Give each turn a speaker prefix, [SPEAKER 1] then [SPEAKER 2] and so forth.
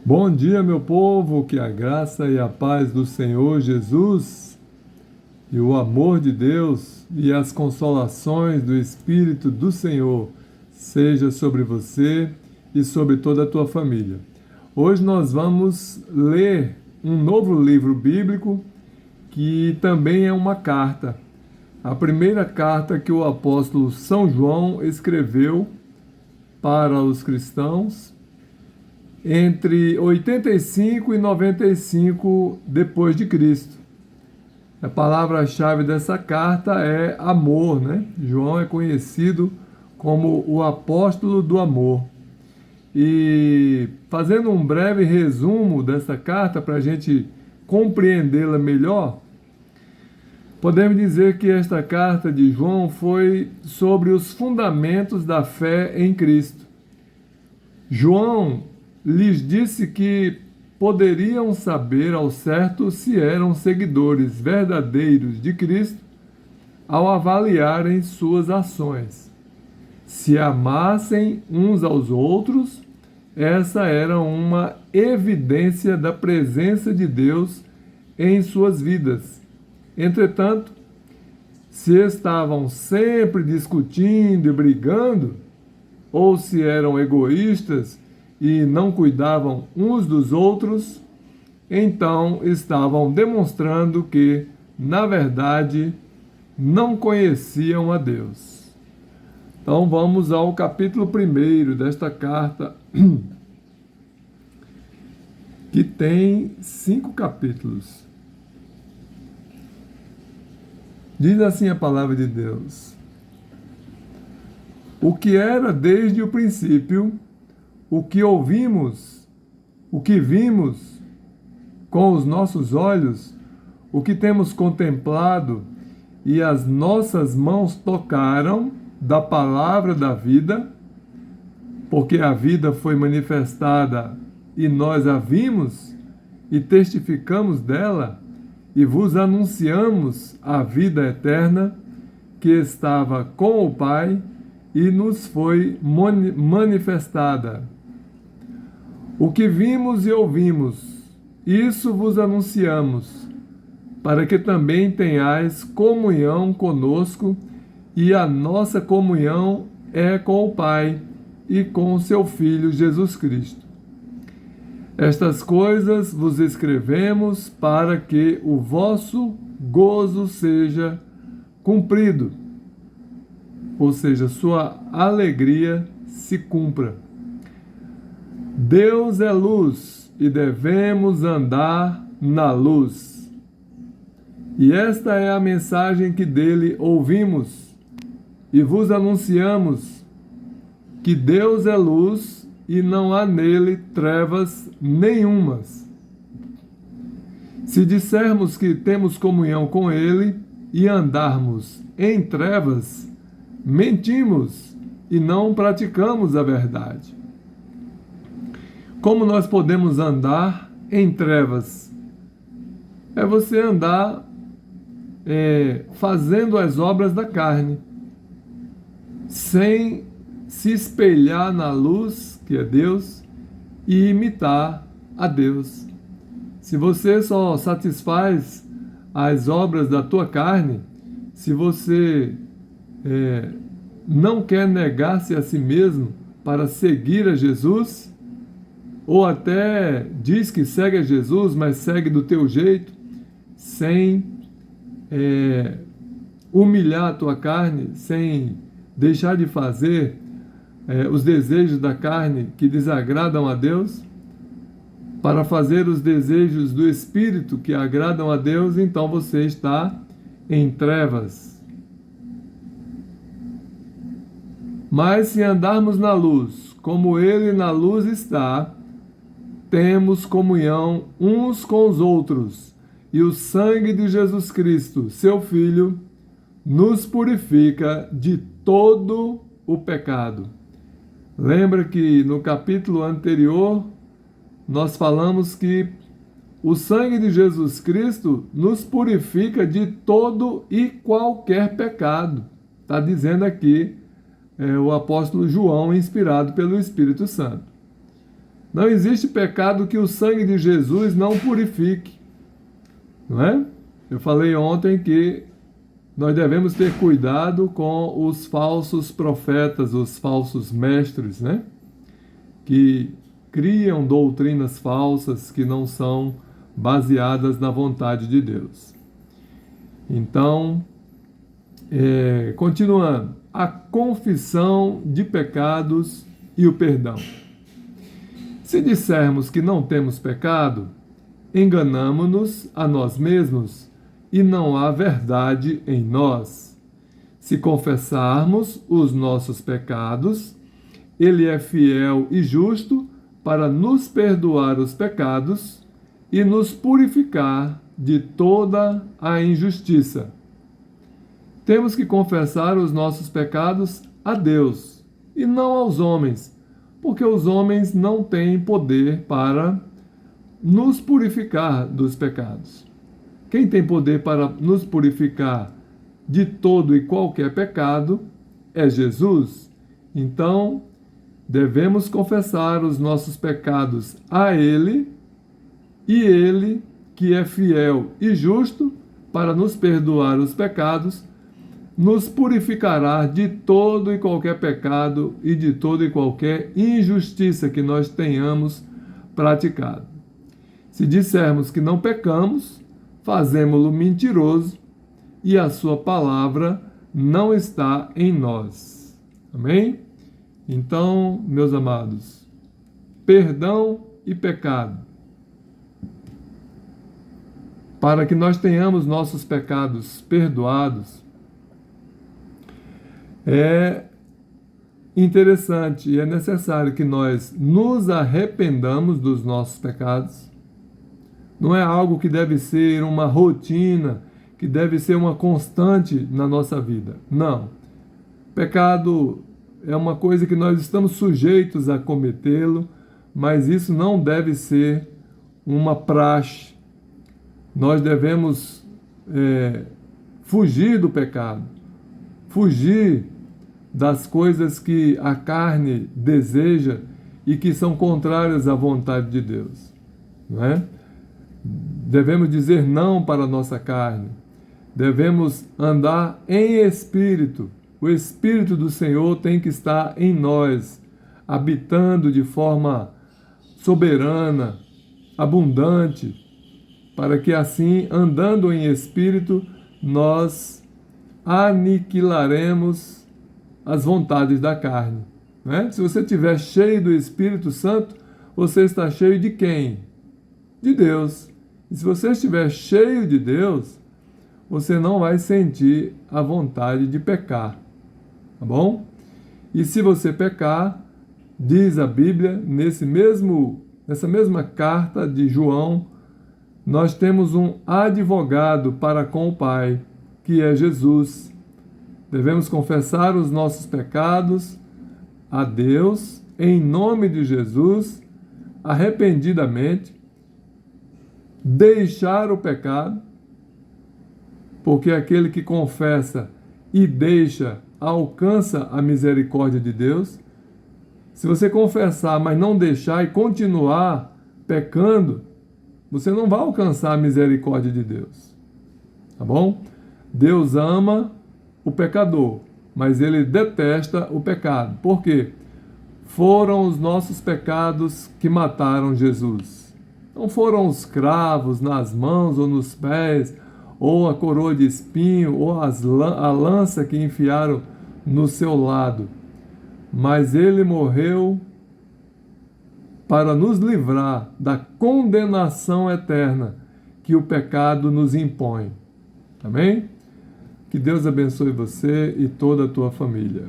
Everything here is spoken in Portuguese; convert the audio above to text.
[SPEAKER 1] Bom dia, meu povo, que a graça e a paz do Senhor Jesus e o amor de Deus e as consolações do Espírito do Senhor seja sobre você e sobre toda a tua família. Hoje nós vamos ler um novo livro bíblico que também é uma carta. A primeira carta que o apóstolo São João escreveu para os cristãos entre 85 e 95 depois de Cristo. A palavra-chave dessa carta é amor, né? João é conhecido como o apóstolo do amor. E fazendo um breve resumo dessa carta para a gente compreendê-la melhor, podemos dizer que esta carta de João foi sobre os fundamentos da fé em Cristo. João lhes disse que poderiam saber ao certo se eram seguidores verdadeiros de Cristo ao avaliarem suas ações. Se amassem uns aos outros, essa era uma evidência da presença de Deus em suas vidas. Entretanto, se estavam sempre discutindo e brigando, ou se eram egoístas e não cuidavam uns dos outros, então estavam demonstrando que, na verdade, não conheciam a Deus. Então vamos ao capítulo 1 desta carta, que tem 5 capítulos. Diz assim a palavra de Deus: o que era desde o princípio, o que ouvimos, o que vimos com os nossos olhos, o que temos contemplado e as nossas mãos tocaram da palavra da vida, porque a vida foi manifestada e nós a vimos e testificamos dela e vos anunciamos a vida eterna que estava com o Pai e nos foi manifestada. O que vimos e ouvimos, isso vos anunciamos, para que também tenhais comunhão conosco, e a nossa comunhão é com o Pai e com o seu Filho Jesus Cristo. Estas coisas vos escrevemos para que o vosso gozo seja cumprido, ou seja, sua alegria se cumpra. Deus é luz e devemos andar na luz. E esta é a mensagem que dele ouvimos e vos anunciamos, que Deus é luz e não há nele trevas nenhumas. Se dissermos que temos comunhão com ele e andarmos em trevas, mentimos e não praticamos a verdade. Como nós podemos andar em trevas? É você andar fazendo as obras da carne, sem se espelhar na luz, que é Deus, e imitar a Deus. Se você só satisfaz as obras da tua carne, se você não quer negar-se a si mesmo para seguir a Jesus, ou até diz que segue a Jesus, mas segue do teu jeito, sem humilhar a tua carne, sem deixar de fazer os desejos da carne que desagradam a Deus, para fazer os desejos do Espírito que agradam a Deus, então você está em trevas. Mas se andarmos na luz, como Ele na luz está, temos comunhão uns com os outros, e o sangue de Jesus Cristo, seu Filho, nos purifica de todo o pecado. Lembra que no capítulo anterior nós falamos que o sangue de Jesus Cristo nos purifica de todo e qualquer pecado. Está dizendo aqui o apóstolo João, inspirado pelo Espírito Santo. Não existe pecado que o sangue de Jesus não purifique. Não é? Eu falei ontem que nós devemos ter cuidado com os falsos profetas, os falsos mestres, né? Que criam doutrinas falsas que não são baseadas na vontade de Deus. Então, continuando, a confissão de pecados e o perdão. Se dissermos que não temos pecado, enganamo-nos a nós mesmos e não há verdade em nós. Se confessarmos os nossos pecados, Ele é fiel e justo para nos perdoar os pecados e nos purificar de toda a injustiça. Temos que confessar os nossos pecados a Deus e não aos homens, porque os homens não têm poder para nos purificar dos pecados. Quem tem poder para nos purificar de todo e qualquer pecado é Jesus. Então, devemos confessar os nossos pecados a Ele, e Ele, que é fiel e justo para nos perdoar os pecados, nos purificará de todo e qualquer pecado e de toda e qualquer injustiça que nós tenhamos praticado. Se dissermos que não pecamos, fazemo-lo mentiroso e a sua palavra não está em nós. Amém? Então, meus amados, perdão e pecado. Para que nós tenhamos nossos pecados perdoados, é interessante e é necessário que nós nos arrependamos dos nossos pecados. Não é algo que deve ser uma rotina, que deve ser uma constante na nossa vida. Não. Pecado é uma coisa que nós estamos sujeitos a cometê-lo, mas isso não deve ser uma praxe. Nós devemos fugir do pecado, fugir das coisas que a carne deseja e que são contrárias à vontade de Deus. Não é? Devemos dizer não para a nossa carne. Devemos andar em espírito. O Espírito do Senhor tem que estar em nós, habitando de forma soberana, abundante, para que assim, andando em espírito, nós aniquilaremos as vontades da carne. Né? Se você estiver cheio do Espírito Santo, você está cheio de quem? De Deus. E se você estiver cheio de Deus, você não vai sentir a vontade de pecar. Tá bom? E se você pecar, diz a Bíblia, nessa mesma carta de João, nós temos um advogado para com o Pai, que é Jesus. Devemos confessar os nossos pecados a Deus, em nome de Jesus, arrependidamente, deixar o pecado, porque aquele que confessa e deixa alcança a misericórdia de Deus. Se você confessar, mas não deixar e continuar pecando, você não vai alcançar a misericórdia de Deus. Tá bom? Deus ama o pecador, mas Ele detesta o pecado. Por quê? Foram os nossos pecados que mataram Jesus. Não foram os cravos nas mãos ou nos pés, ou a coroa de espinho, ou a lança que enfiaram no seu lado. Mas Ele morreu para nos livrar da condenação eterna que o pecado nos impõe. Amém? Que Deus abençoe você e toda a tua família.